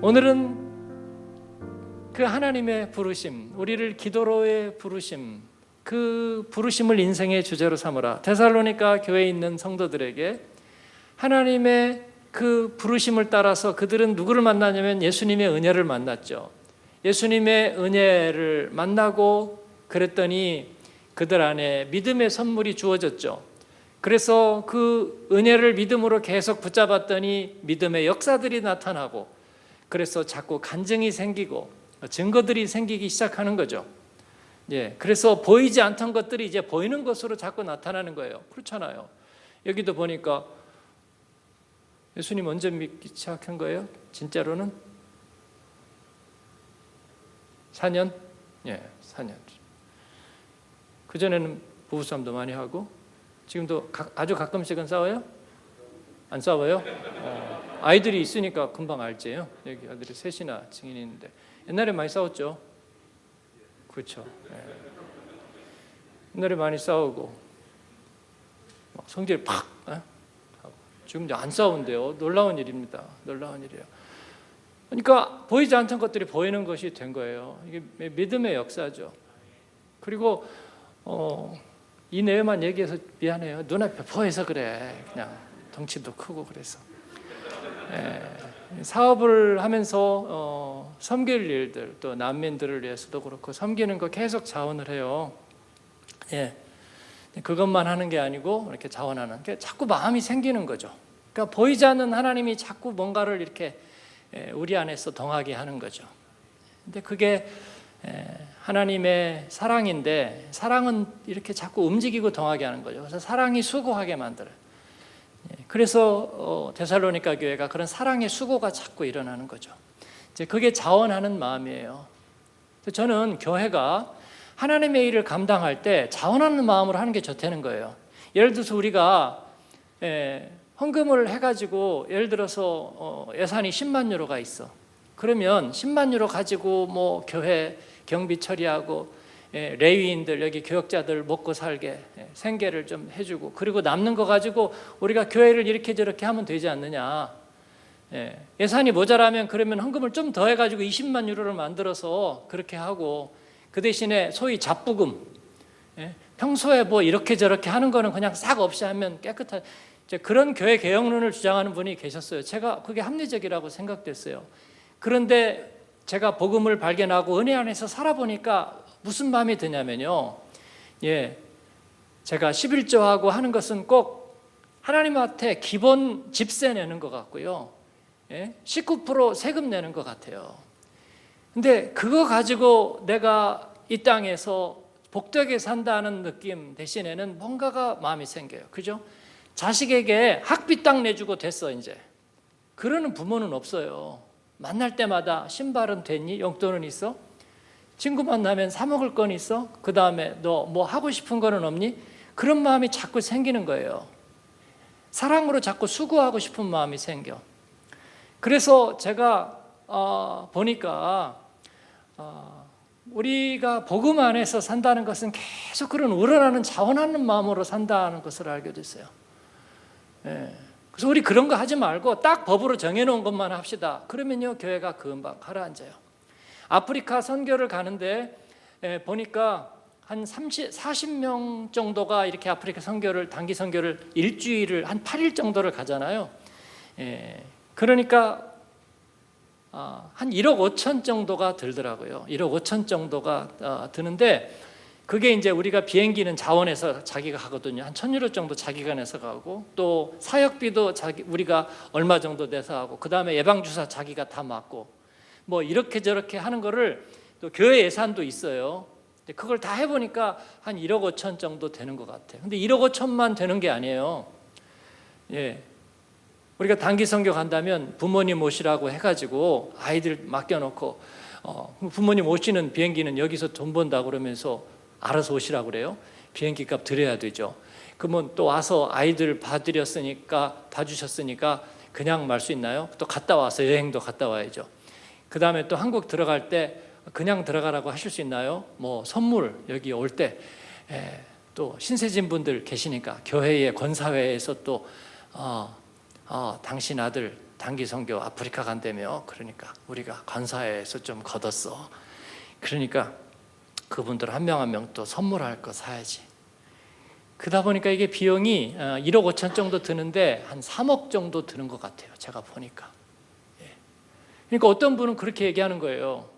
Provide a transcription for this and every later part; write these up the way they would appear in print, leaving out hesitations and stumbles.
오늘은 그 하나님의 부르심, 우리를 기도로의 부르심, 그 부르심을 인생의 주제로 삼으라. 데살로니가 교회에 있는 성도들에게 하나님의 그 부르심을 따라서 그들은 누구를 만나냐면 예수님의 은혜를 만났죠. 예수님의 은혜를 만나고 그랬더니 그들 안에 믿음의 선물이 주어졌죠. 그래서 그 은혜를 믿음으로 계속 붙잡았더니 믿음의 역사들이 나타나고, 그래서 자꾸 간증이 생기고 증거들이 생기기 시작하는 거죠. 그래서 보이지 않던 것들이 이제 보이는 것으로 자꾸 나타나는 거예요. 그렇잖아요. 여기도 보니까 예수님 언제 믿기 시작한 거예요? 진짜로는 4년? 4년. 그전에는 부부싸움도 많이 하고, 지금도 아주 가끔씩은 싸워요? 안 싸워요? 아이들이 있으니까 금방 알지요. 여기 아들이 셋이나 증인이 있는데 옛날에 많이 싸웠죠. 그렇죠. 옛날에 많이 싸우고 막 성질 팍 하고. 지금 이제 안 싸운대요. 놀라운 일입니다. 놀라운 일이에요. 그러니까 보이지 않던 것들이 보이는 것이 된 거예요. 이게 믿음의 역사죠. 그리고 이 내용만 얘기해서 미안해요. 눈앞에 보여서 그래. 그냥 덩치도 크고 그래서. 사업을 하면서 섬길 일들, 또 난민들을 위해서도 그렇고 섬기는 거 계속 자원을 해요. 그것만 하는 게 아니고 이렇게 자원하는 게 자꾸 마음이 생기는 거죠. 그러니까 보이지 않는 하나님이 자꾸 뭔가를 이렇게 우리 안에서 동하게 하는 거죠. 근데 그게 하나님의 사랑인데, 사랑은 이렇게 자꾸 움직이고 동하게 하는 거죠. 그래서 사랑이 수고하게 만들어요. 그래서 데살로니가 교회가 그런 사랑의 수고가 자꾸 일어나는 거죠. 이제 그게 자원하는 마음이에요. 저는 교회가 하나님의 일을 감당할 때 자원하는 마음으로 하는 게 좋다는 거예요. 예를 들어서 우리가 헌금을 해가지고, 예를 들어서 예산이 10만 유로가 있어. 그러면 10만 유로 가지고 뭐 교회 경비 처리하고 레위인들, 여기 교역자들 먹고 살게 생계를 좀 해주고, 그리고 남는 거 가지고 우리가 교회를 이렇게 저렇게 하면 되지 않느냐. 예산이 모자라면 그러면 헌금을 좀 더 해가지고 20만 유로를 만들어서 그렇게 하고, 그 대신에 소위 잡부금, 평소에 뭐 이렇게 저렇게 하는 거는 그냥 싹 없이 하면 깨끗한, 그런 교회 개혁론을 주장하는 분이 계셨어요. 제가 그게 합리적이라고 생각됐어요. 그런데 제가 복음을 발견하고 은혜 안에서 살아보니까 무슨 마음이 드냐면요, 제가 11조하고 하는 것은 꼭 하나님한테 기본 집세 내는 것 같고요, 19% 세금 내는 것 같아요. 근데 그거 가지고 내가 이 땅에서 복되게 산다는 느낌 대신에는 뭔가가 마음이 생겨요. 그죠? 자식에게 학비 딱 내주고 됐어 이제. 그러는 부모는 없어요. 만날 때마다 신발은 됐니? 용돈은 있어? 친구 만나면 사 먹을 건 있어? 그 다음에 너 뭐 하고 싶은 거는 없니? 그런 마음이 자꾸 생기는 거예요. 사랑으로 자꾸 수고하고 싶은 마음이 생겨. 그래서 제가 보니까 우리가 복음 안에서 산다는 것은 계속 그런 우러나는 자원하는 마음으로 산다는 것을 알게 됐어요. 그래서 우리 그런 거 하지 말고 딱 법으로 정해놓은 것만 합시다. 그러면요, 교회가 금방 가라앉아요. 아프리카 선교를 가는데 보니까 한 40명 정도가 이렇게 아프리카 선교를, 단기 선교를 일주일을 한 8일 정도를 가잖아요. 그러니까 한 1억 5천 정도가 들더라고요. 1억 5천 정도가 드는데, 그게 이제 우리가 비행기는 자원해서 자기가 가거든요. 한 1,000유로 정도 자기가 내서 가고, 또 사역비도 우리가 얼마 정도 내서 하고, 그 다음에 예방주사 자기가 다 맞고, 뭐 이렇게 저렇게 하는 거를, 또 교회 예산도 있어요. 그걸 다 해보니까 한 1억 5천 정도 되는 것 같아요. 근데 1억 5천만 되는 게 아니에요. 우리가 단기 선교 간다면 부모님 모시라고 해가지고 아이들 맡겨놓고, 부모님 오시는 비행기는 여기서 돈 번다 그러면서 알아서 오시라고 그래요. 비행기 값 드려야 되죠. 그러면 또 와서 아이들 봐주셨으니까 그냥 말 수 있나요? 또 갔다 와서 여행도 갔다 와야죠. 그 다음에 또 한국 들어갈 때 그냥 들어가라고 하실 수 있나요? 뭐 선물, 여기 올 때 또 신세진 분들 계시니까 교회의 권사회에서 또 당신 아들 단기 선교 아프리카 간다며. 그러니까 우리가 관사에서 좀 걷었어. 그러니까 그분들 한 명 한 명 또 선물할 거 사야지. 그러다 보니까 이게 비용이 1억 5천 정도 드는데 한 3억 정도 드는 것 같아요, 제가 보니까. 그러니까 어떤 분은 그렇게 얘기하는 거예요.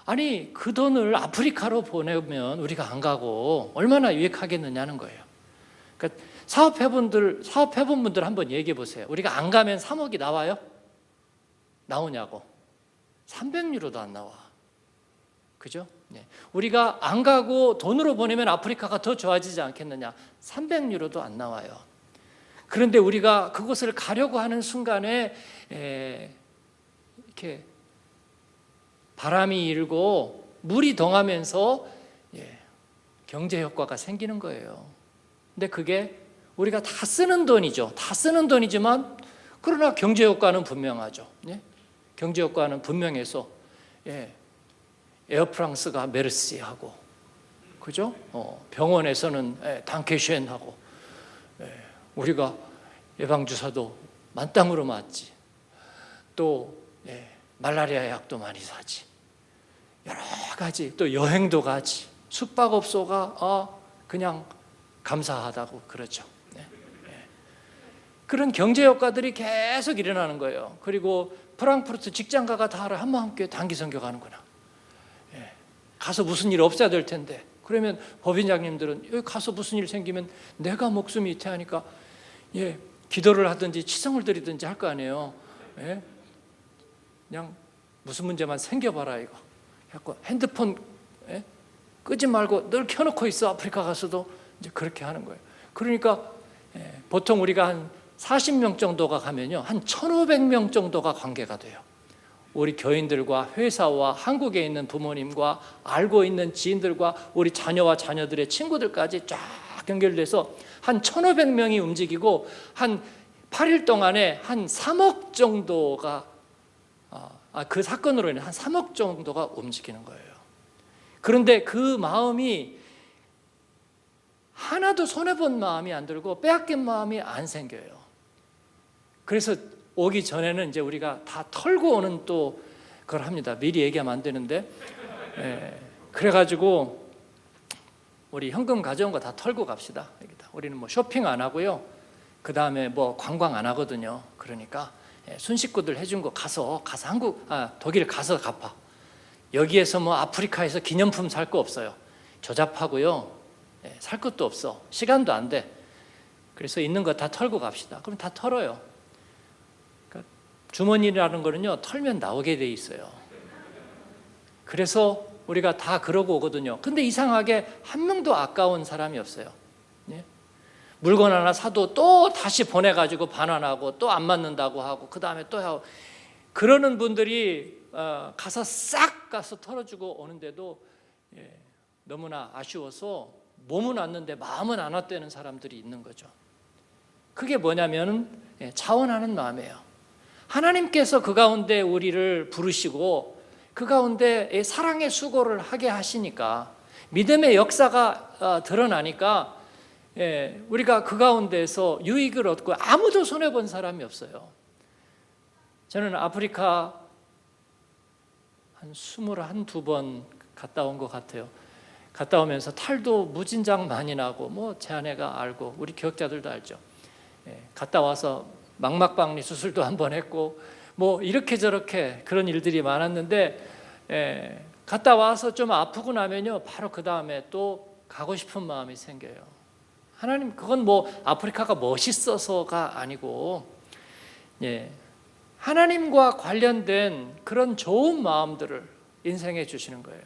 아니, 그 돈을 아프리카로 보내면 우리가 안 가고 얼마나 유익하겠느냐는 거예요. 그러니까 사업해본 분들 한번 얘기해 보세요. 우리가 안 가면 3억이 나와요? 나오냐고. 300유로도 안 나와. 그죠? 우리가 안 가고 돈으로 보내면 아프리카가 더 좋아지지 않겠느냐? 300유로도 안 나와요. 그런데 우리가 그곳을 가려고 하는 순간에 이렇게 바람이 일고 물이 동하면서 경제 효과가 생기는 거예요. 근데 그게 우리가 다 쓰는 돈이죠. 다 쓰는 돈이지만 그러나 경제 효과는 분명하죠. 경제 효과는 분명해서 에어프랑스가 메르시하고, 그죠? 병원에서는 당케쉔하고, 우리가 예방주사도 만땅으로 맞지. 또 말라리아 약도 많이 사지. 여러 가지, 또 여행도 가지. 숙박업소가 그냥 감사하다고 그러죠. 그런 경제 효과들이 계속 일어나는 거예요. 그리고 프랑크푸르트 직장가가 다 알아. 한마음교회 단기 선교 가는구나. 가서 무슨 일 없어야 될 텐데. 그러면 법인장님들은 여기 가서 무슨 일 생기면 내가 목숨이 이태하니까 기도를 하든지 치성을 드리든지 할 거 아니에요. 그냥 무슨 문제만 생겨봐라 이거. 핸드폰 끄지 말고 늘 켜놓고 있어. 아프리카 가서도 이제 그렇게 하는 거예요. 그러니까 보통 우리가 한 40명 정도가 가면요, 한 1,500명 정도가 관계가 돼요. 우리 교인들과 회사와 한국에 있는 부모님과 알고 있는 지인들과 우리 자녀와 자녀들의 친구들까지 쫙 연결돼서 한 1,500명이 움직이고 한 8일 동안에 한 3억 정도가 그 사건으로 인해 한 3억 정도가 움직이는 거예요. 그런데 그 마음이 하나도 손해본 마음이 안 들고 빼앗긴 마음이 안 생겨요. 그래서 오기 전에는 이제 우리가 다 털고 오는 또 그걸 합니다. 미리 얘기하면 안 되는데, 그래가지고 우리 현금 가져온 거 다 털고 갑시다. 우리는 뭐 쇼핑 안 하고요. 그 다음에 뭐 관광 안 하거든요. 그러니까 순식구들 해준 거 가서 독일 가서 갚아. 여기에서 뭐 아프리카에서 기념품 살 거 없어요. 조잡하고요. 살 것도 없어. 시간도 안 돼. 그래서 있는 거 다 털고 갑시다. 그럼 다 털어요. 그러니까 주머니라는 거는요, 털면 나오게 돼 있어요. 그래서 우리가 다 그러고 오거든요. 근데 이상하게 한 명도 아까운 사람이 없어요. 물건 하나 사도 또 다시 보내가지고 반환하고 또 안 맞는다고 하고 그 다음에 또 하고 그러는 분들이 가서 싹 가서 털어주고 오는데도 너무나 아쉬워서 몸은 왔는데 마음은 안 왔다는 사람들이 있는 거죠. 그게 뭐냐면 자원하는 마음이에요. 하나님께서 그 가운데 우리를 부르시고 그 가운데 사랑의 수고를 하게 하시니까 믿음의 역사가 드러나니까 우리가 그 가운데서 유익을 얻고 아무도 손해본 사람이 없어요. 저는 아프리카 한 21~22번 갔다 온 것 같아요. 갔다 오면서 탈도 무진장 많이 나고 뭐 제 아내가 알고 우리 교역자들도 알죠. 갔다 와서 망막박리 수술도 한번 했고 뭐 이렇게 저렇게 그런 일들이 많았는데 갔다 와서 좀 아프고 나면요 바로 그 다음에 또 가고 싶은 마음이 생겨요. 하나님, 그건 뭐 아프리카가 멋있어서가 아니고 하나님과 관련된 그런 좋은 마음들을 인생에 주시는 거예요.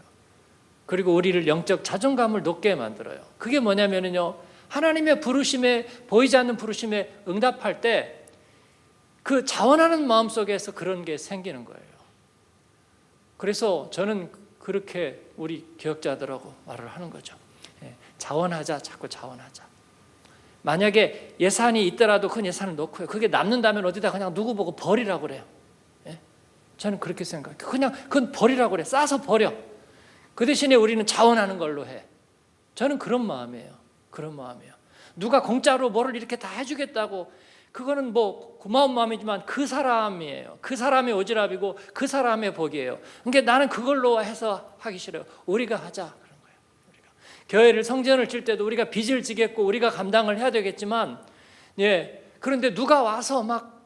그리고 우리를 영적 자존감을 높게 만들어요. 그게 뭐냐면요, 하나님의 부르심에, 보이지 않는 부르심에 응답할 때 그 자원하는 마음 속에서 그런 게 생기는 거예요. 그래서 저는 그렇게 우리 교역자들하고 말을 하는 거죠. 자원하자, 자꾸 자원하자. 만약에 예산이 있더라도 그 예산을 놓고요. 그게 남는다면 어디다 그냥 누구 보고 버리라고 그래요. 저는 그렇게 생각해요. 그냥 그건 버리라고 그래. 싸서 버려. 그 대신에 우리는 자원하는 걸로 해. 저는 그런 마음이에요. 그런 마음이에요. 누가 공짜로 뭐를 이렇게 다 해주겠다고 그거는 뭐 고마운 마음이지만 그 사람이에요. 그 사람의 오지랖이고 그 사람의 복이에요. 그러니까 나는 그걸로 해서 하기 싫어요. 우리가 하자 그런 거예요. 우리가 교회를 성전을 질 때도 우리가 빚을 지겠고 우리가 감당을 해야 되겠지만, 그런데 누가 와서 막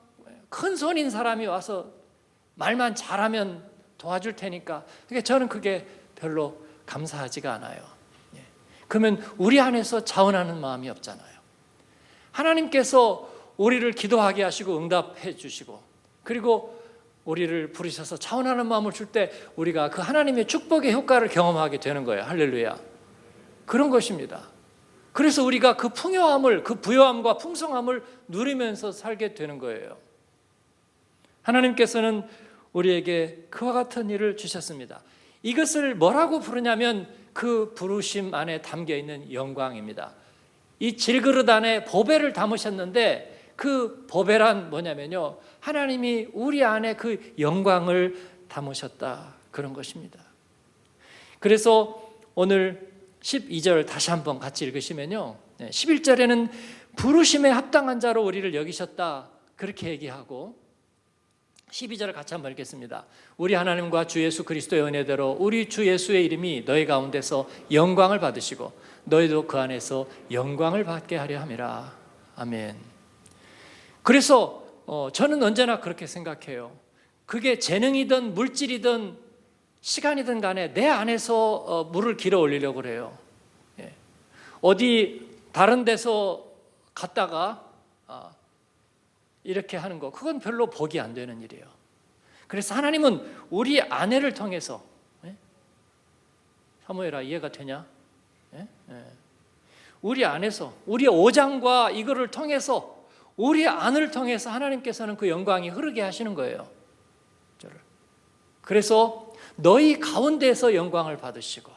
큰 손인 사람이 와서 말만 잘하면 도와줄 테니까, 그러니까 저는 그게 별로 감사하지가 않아요. 그러면 우리 안에서 자원하는 마음이 없잖아요. 하나님께서 우리를 기도하게 하시고 응답해 주시고, 그리고 우리를 부르셔서 자원하는 마음을 줄 때 우리가 그 하나님의 축복의 효과를 경험하게 되는 거예요. 할렐루야. 그런 것입니다. 그래서 우리가 그 풍요함을, 그 부요함과 풍성함을 누리면서 살게 되는 거예요. 하나님께서는 우리에게 그와 같은 일을 주셨습니다. 이것을 뭐라고 부르냐면 그 부르심 안에 담겨 있는 영광입니다. 이 질그릇 안에 보배를 담으셨는데 그 보배란 뭐냐면요, 하나님이 우리 안에 그 영광을 담으셨다, 그런 것입니다. 그래서 오늘 12절 다시 한번 같이 읽으시면요, 11절에는 부르심에 합당한 자로 우리를 여기셨다, 그렇게 얘기하고 12절을 같이 한번 읽겠습니다. 우리 하나님과 주 예수 그리스도의 은혜대로 우리 주 예수의 이름이 너희 가운데서 영광을 받으시고 너희도 그 안에서 영광을 받게 하려 함이라. 아멘. 그래서 저는 언제나 그렇게 생각해요. 그게 재능이든 물질이든 시간이든 간에 내 안에서 물을 길어 올리려고 그래요. 어디 다른 데서 갔다가 이렇게 하는 거, 그건 별로 복이 안 되는 일이에요. 그래서 하나님은 우리 아내를 통해서, 사무엘아 이해가 되냐? 우리 안에서, 우리 오장과 이거를 통해서, 우리 안을 통해서 하나님께서는 그 영광이 흐르게 하시는 거예요. 그래서 너희 가운데서 영광을 받으시고,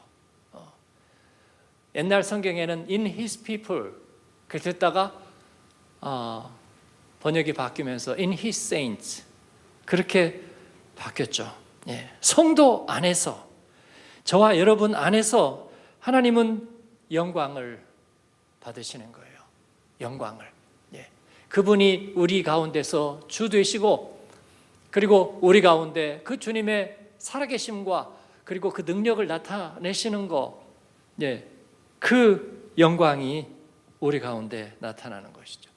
옛날 성경에는 in his people 그렇게 됐다가 번역이 바뀌면서 in his saints 그렇게 바뀌었죠. 성도 안에서, 저와 여러분 안에서 하나님은 영광을 받으시는 거예요. 영광을. 그분이 우리 가운데서 주 되시고, 그리고 우리 가운데 그 주님의 살아계심과 그리고 그 능력을 나타내시는 거, 그 영광이 우리 가운데 나타나는 것이죠.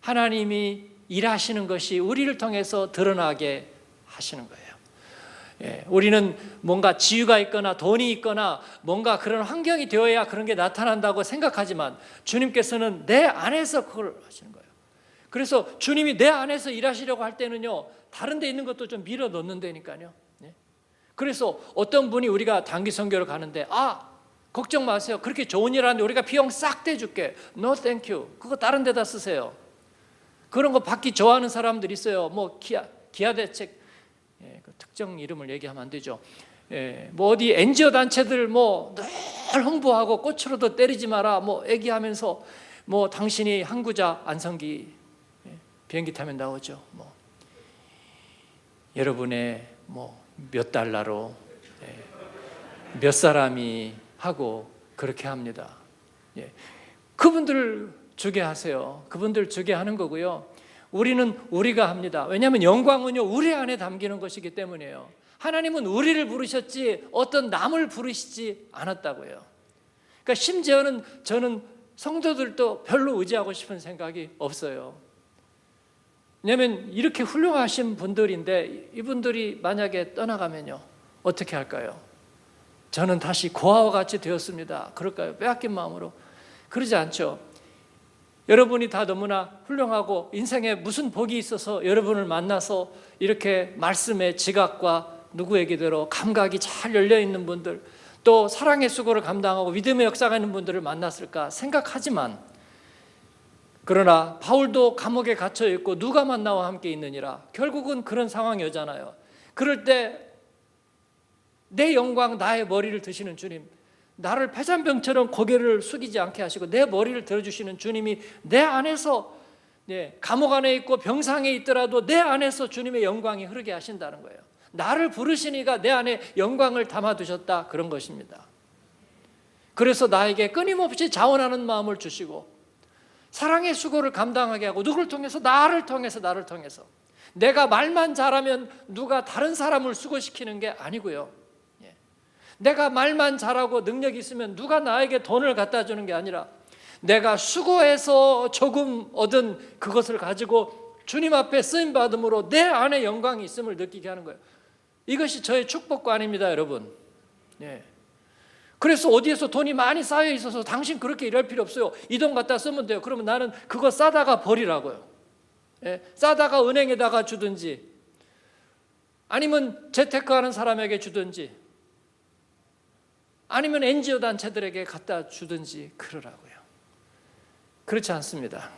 하나님이 일하시는 것이 우리를 통해서 드러나게 하시는 거예요. 우리는 뭔가 지유가 있거나 돈이 있거나 뭔가 그런 환경이 되어야 그런 게 나타난다고 생각하지만 주님께서는 내 안에서 그걸 하시는 거예요. 그래서 주님이 내 안에서 일하시려고 할 때는요, 다른 데 있는 것도 좀 밀어 넣는다니까요. 그래서 어떤 분이 우리가 단기 선교를 가는데, 걱정 마세요, 그렇게 좋은 일 하는데 우리가 비용 싹 대줄게. No thank you. 그거 다른 데다 쓰세요. 그런 거 받기 좋아하는 사람들 있어요. 뭐 기아 대책, 그 특정 이름을 얘기하면 안 되죠. 뭐 어디 NGO 단체들 뭐 늘 홍보하고 꽃으로도 때리지 마라 뭐 얘기하면서, 뭐 당신이 항구자 안성기 비행기 타면 나오죠. 뭐 여러분의 뭐 몇 달러로 몇 사람이 하고 그렇게 합니다. 그분들 주게 하세요. 그분들 주게 하는 거고요. 우리는 우리가 합니다. 왜냐하면 영광은요, 우리 안에 담기는 것이기 때문이에요. 하나님은 우리를 부르셨지 어떤 남을 부르시지 않았다고요. 그러니까 심지어는 저는 성도들도 별로 의지하고 싶은 생각이 없어요. 왜냐하면 이렇게 훌륭하신 분들인데 이분들이 만약에 떠나가면요, 어떻게 할까요? 저는 다시 고아와 같이 되었습니다. 그럴까요? 빼앗긴 마음으로? 그러지 않죠. 여러분이 다 너무나 훌륭하고 인생에 무슨 복이 있어서 여러분을 만나서 이렇게 말씀의 지각과 누구에게대로 감각이 잘 열려있는 분들, 또 사랑의 수고를 감당하고 믿음의 역사가 있는 분들을 만났을까 생각하지만, 그러나 바울도 감옥에 갇혀 있고 누가 만나와 함께 있느니라, 결국은 그런 상황이 오잖아요. 그럴 때 내 영광, 나의 머리를 드시는 주님, 나를 패잔병처럼 고개를 숙이지 않게 하시고 내 머리를 들어주시는 주님이 내 안에서, 감옥 안에 있고 병상에 있더라도 내 안에서 주님의 영광이 흐르게 하신다는 거예요. 나를 부르시니까 내 안에 영광을 담아두셨다, 그런 것입니다. 그래서 나에게 끊임없이 자원하는 마음을 주시고 사랑의 수고를 감당하게 하고 누구를 통해서? 나를 통해서. 내가 말만 잘하면 누가 다른 사람을 수고시키는 게 아니고요. 내가 말만 잘하고 능력이 있으면 누가 나에게 돈을 갖다 주는 게 아니라 내가 수고해서 조금 얻은 그것을 가지고 주님 앞에 쓰임받음으로 내 안에 영광이 있음을 느끼게 하는 거예요. 이것이 저의 축복관입니다, 여러분. 그래서 어디에서 돈이 많이 쌓여 있어서 당신 그렇게 일할 필요 없어요. 이 돈 갖다 쓰면 돼요. 그러면 나는 그거 싸다가 버리라고요. 싸다가 은행에다가 주든지 아니면 재테크하는 사람에게 주든지 아니면 NGO 단체들에게 갖다 주든지 그러라고요. 그렇지 않습니다.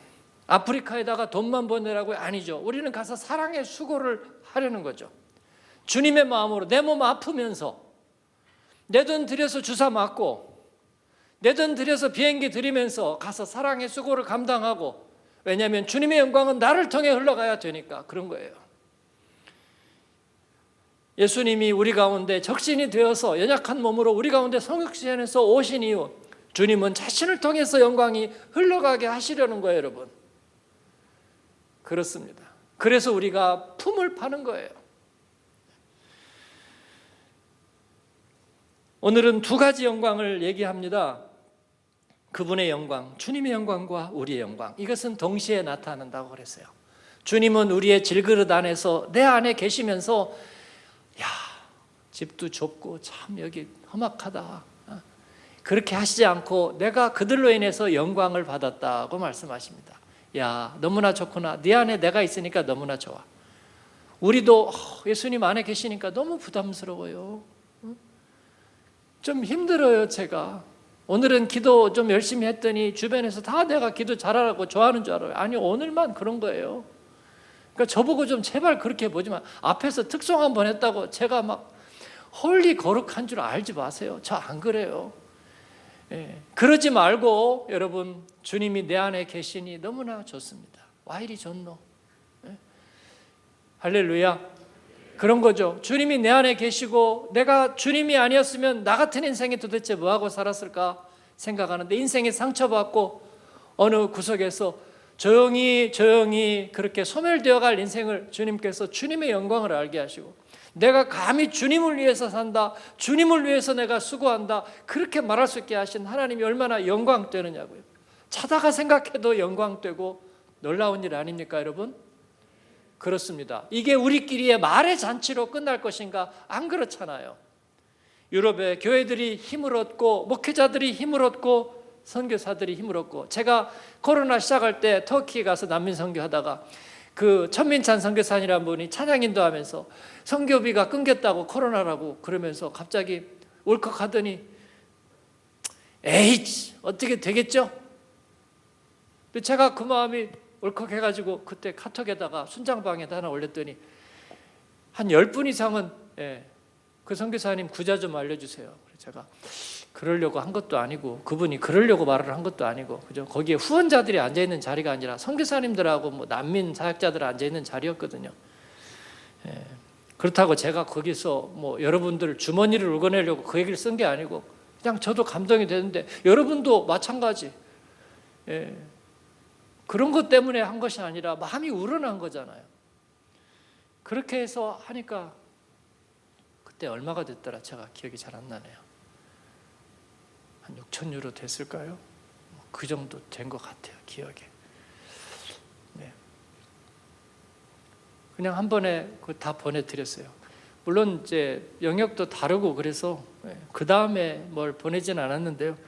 아프리카에다가 돈만 보내라고요? 아니죠. 우리는 가서 사랑의 수고를 하려는 거죠. 주님의 마음으로 내 몸 아프면서 내 돈 들여서 주사 맞고 내 돈 들여서 비행기 들이면서 가서 사랑의 수고를 감당하고, 왜냐하면 주님의 영광은 나를 통해 흘러가야 되니까 그런 거예요. 예수님이 우리 가운데 적신이 되어서 연약한 몸으로 우리 가운데 성육신에서 오신 이유, 주님은 자신을 통해서 영광이 흘러가게 하시려는 거예요, 여러분. 그렇습니다. 그래서 우리가 품을 파는 거예요. 오늘은 두 가지 영광을 얘기합니다. 그분의 영광, 주님의 영광과 우리의 영광. 이것은 동시에 나타난다고 그랬어요. 주님은 우리의 질그릇 안에서 내 안에 계시면서 야, 집도 좁고 참 여기 험악하다, 그렇게 하시지 않고 내가 그들로 인해서 영광을 받았다고 말씀하십니다. 야, 너무나 좋구나. 네 안에 내가 있으니까 너무나 좋아. 우리도 예수님 안에 계시니까 너무 부담스러워요. 좀 힘들어요. 제가 오늘은 기도 좀 열심히 했더니 주변에서 다 내가 기도 잘하라고 좋아하는 줄 알아요. 아니, 오늘만 그런 거예요. 그러니까 저보고 좀 제발 그렇게 보지 마. 앞에서 특송 한번 했다고 제가 막 홀리 거룩한 줄 알지 마세요. 저 안 그래요. 그러지 말고 여러분, 주님이 내 안에 계시니 너무나 좋습니다. 와 이리 좋노. 할렐루야. 그런 거죠. 주님이 내 안에 계시고 내가 주님이 아니었으면 나 같은 인생이 도대체 뭐하고 살았을까 생각하는데, 인생에 상처받고 어느 구석에서 조용히 그렇게 소멸되어 갈 인생을 주님께서 주님의 영광을 알게 하시고, 내가 감히 주님을 위해서 산다, 주님을 위해서 내가 수고한다, 그렇게 말할 수 있게 하신 하나님이 얼마나 영광되느냐고요. 자다가 생각해도 영광되고 놀라운 일 아닙니까, 여러분? 그렇습니다. 이게 우리끼리의 말의 잔치로 끝날 것인가? 안 그렇잖아요. 유럽의 교회들이 힘을 얻고 목회자들이 힘을 얻고 선교사들이 힘을 얻고, 제가 코로나 시작할 때 터키 가서 난민 선교하다가 그 천민찬 선교사님이라는 분이 찬양 인도하면서 선교비가 끊겼다고 코로나라고 그러면서 갑자기 울컥하더니 에이 어떻게 되겠죠? 근데 제가 그 마음이 울컥해가지고 그때 카톡에다가 순장방에다 하나 올렸더니 한 10분 이상은 그 선교사님 구자 좀 알려주세요. 그래서 제가 그러려고 한 것도 아니고, 그분이 그러려고 말을 한 것도 아니고, 그죠? 거기에 후원자들이 앉아있는 자리가 아니라 선교사님들하고 뭐 난민 사역자들 앉아있는 자리였거든요. 그렇다고 제가 거기서 뭐 여러분들 주머니를 울고내려고 그 얘기를 쓴 게 아니고, 그냥 저도 감동이 되는데 여러분도 마찬가지. 그런 것 때문에 한 것이 아니라 마음이 우러난 거잖아요. 그렇게 해서 하니까 그때 얼마가 됐더라 제가 기억이 잘 안 나네요. 한 6천 유로 됐을까요? 그 정도 된 것 같아요, 기억에. 그냥 한 번에 다 보내드렸어요. 물론 이제 영역도 다르고 그래서 그 다음에 뭘 보내진 않았는데요.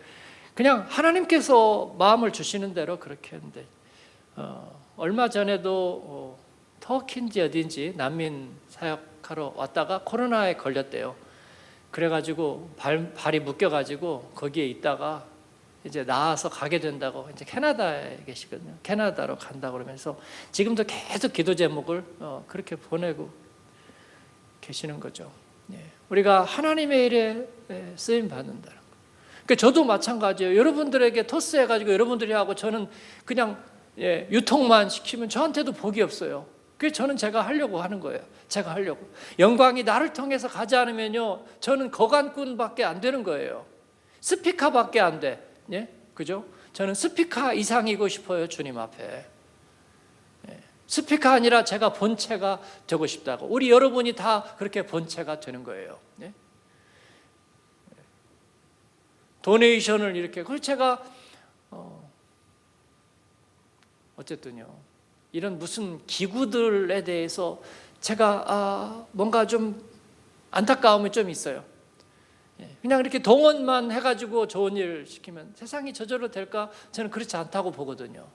그냥 하나님께서 마음을 주시는 대로 그렇게 했는데, 얼마 전에도 터키인지 어딘지 난민 사역하러 왔다가 코로나에 걸렸대요. 그래가지고 발이 묶여가지고 거기에 있다가 이제 나와서 가게 된다고, 이제 캐나다에 계시거든요. 캐나다로 간다고 그러면서 지금도 계속 기도 제목을 그렇게 보내고 계시는 거죠. 우리가 하나님의 일에 쓰임 받는다는 거. 그러니까 저도 마찬가지예요. 여러분들에게 토스해가지고 여러분들이 하고 저는 그냥 유통만 시키면 저한테도 복이 없어요. 그게 저는 제가 하려고 하는 거예요. 제가 하려고. 영광이 나를 통해서 가지 않으면요, 저는 거간꾼밖에 안 되는 거예요. 스피커밖에 안 돼. 그죠? 저는 스피커 이상이고 싶어요. 주님 앞에. 스피커 아니라 제가 본체가 되고 싶다고. 우리 여러분이 다 그렇게 본체가 되는 거예요. 도네이션을 이렇게. 그래서 제가 어쨌든요, 이런 무슨 기구들에 대해서 제가 뭔가 좀 안타까움이 좀 있어요. 그냥 이렇게 동원만 해가지고 좋은 일 시키면 세상이 저절로 될까? 저는 그렇지 않다고 보거든요.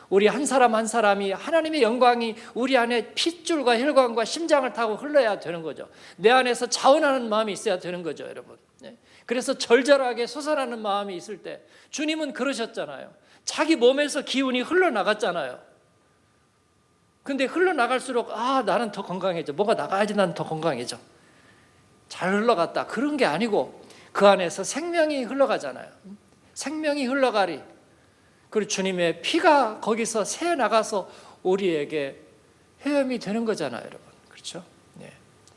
우리 한 사람 한 사람이 하나님의 영광이 우리 안에 핏줄과 혈관과 심장을 타고 흘러야 되는 거죠. 내 안에서 자원하는 마음이 있어야 되는 거죠, 여러분. 그래서 절절하게 솟아나는 마음이 있을 때, 주님은 그러셨잖아요. 자기 몸에서 기운이 흘러나갔잖아요. 근데 흘러나갈수록 나는 더 건강해져. 뭐가 나가야지 나는 더 건강해져. 잘 흘러갔다. 그런 게 아니고 그 안에서 생명이 흘러가잖아요. 생명이 흘러가리. 그리고 주님의 피가 거기서 새 나가서 우리에게 헤엄이 되는 거잖아요, 여러분. 그렇죠?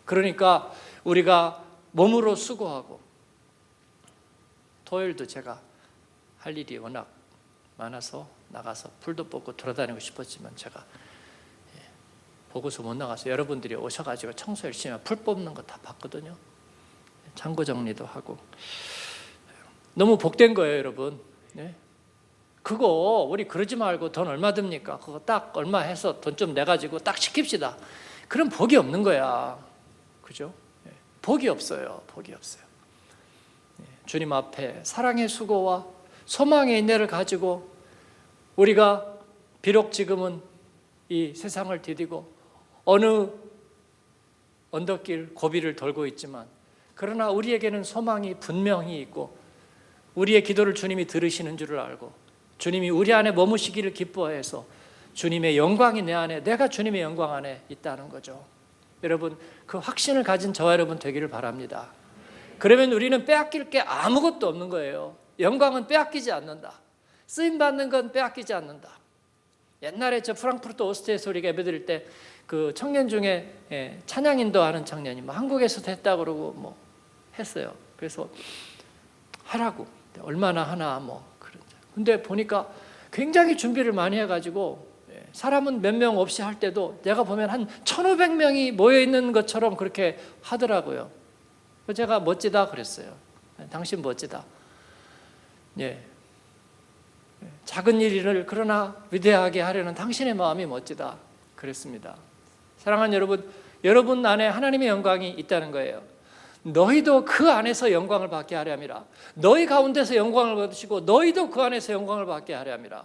그러니까 우리가 몸으로 수고하고, 토요일도 제가 할 일이 워낙 많아서 나가서 풀도 뽑고 돌아다니고 싶었지만 제가 보고서 못 나가서 여러분들이 오셔가지고 청소 열심히 하면 풀 뽑는 거 다 봤거든요. 창고 정리도 하고. 너무 복된 거예요, 여러분. 그거 우리 그러지 말고 돈 얼마 듭니까? 그거 딱 얼마 해서 돈 좀 내가지고 딱 시킵시다. 그럼 복이 없는 거야. 그죠? 복이 없어요. 복이 없어요. 주님 앞에 사랑의 수고와 소망의 인내를 가지고 우리가 비록 지금은 이 세상을 디디고 어느 언덕길 고비를 돌고 있지만, 그러나 우리에게는 소망이 분명히 있고 우리의 기도를 주님이 들으시는 줄을 알고 주님이 우리 안에 머무시기를 기뻐해서 주님의 영광이 내 안에, 내가 주님의 영광 안에 있다는 거죠. 여러분, 그 확신을 가진 저와 여러분 되기를 바랍니다. 그러면 우리는 빼앗길 게 아무것도 없는 거예요. 영광은 빼앗기지 않는다. 쓰임받는 건 빼앗기지 않는다. 옛날에 저 프랑크푸르트 오스트에서 우리가 예배드릴 때 그 청년 중에 찬양 인도하는 청년이 한국에서도 했다 그러고 했어요. 그래서 하라고. 얼마나 하나 그런. 근데 보니까 굉장히 준비를 많이 해가지고 사람은 몇 명 없이 할 때도 내가 보면 한 1,500명이 모여 있는 것처럼 그렇게 하더라고요. 제가 멋지다 그랬어요. 당신 멋지다. 작은 일을 그러나 위대하게 하려는 당신의 마음이 멋지다 그랬습니다. 사랑하는 여러분, 여러분 안에 하나님의 영광이 있다는 거예요. 너희도 그 안에서 영광을 받게 하려 함이라. 너희 가운데서 영광을 받으시고 너희도 그 안에서 영광을 받게 하려 함이라.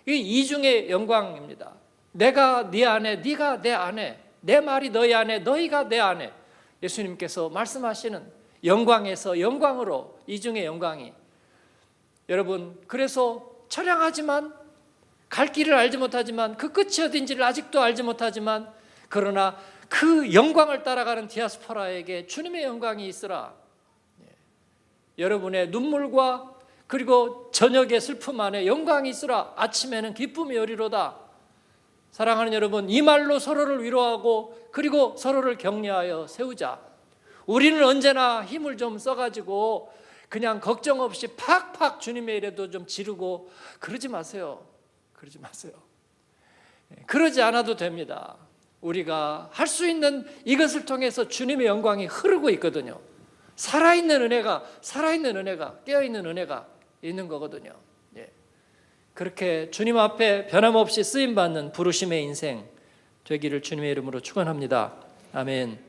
이 이중의 영광입니다. 내가 네 안에, 네가 내 안에, 내 말이 너희 안에, 너희가 내 안에. 예수님께서 말씀하시는 영광에서 영광으로, 이중의 영광이. 여러분, 그래서 처량하지만, 갈 길을 알지 못하지만, 그 끝이 어딘지를 아직도 알지 못하지만, 그러나 그 영광을 따라가는 디아스포라에게 주님의 영광이 있으라. 여러분의 눈물과 그리고 저녁의 슬픔 안에 영광이 있으라. 아침에는 기쁨이 오리로다. 사랑하는 여러분, 이 말로 서로를 위로하고 그리고 서로를 격려하여 세우자. 우리는 언제나 힘을 좀 써가지고 그냥 걱정 없이 팍팍 주님의 일에도 좀 지르고 그러지 마세요. 그러지 마세요. 그러지 않아도 됩니다. 우리가 할 수 있는 이것을 통해서 주님의 영광이 흐르고 있거든요. 살아있는 은혜가 깨어있는 은혜가 있는 거거든요. 그렇게 주님 앞에 변함없이 쓰임받는 부르심의 인생 되기를 주님의 이름으로 축원합니다. 아멘.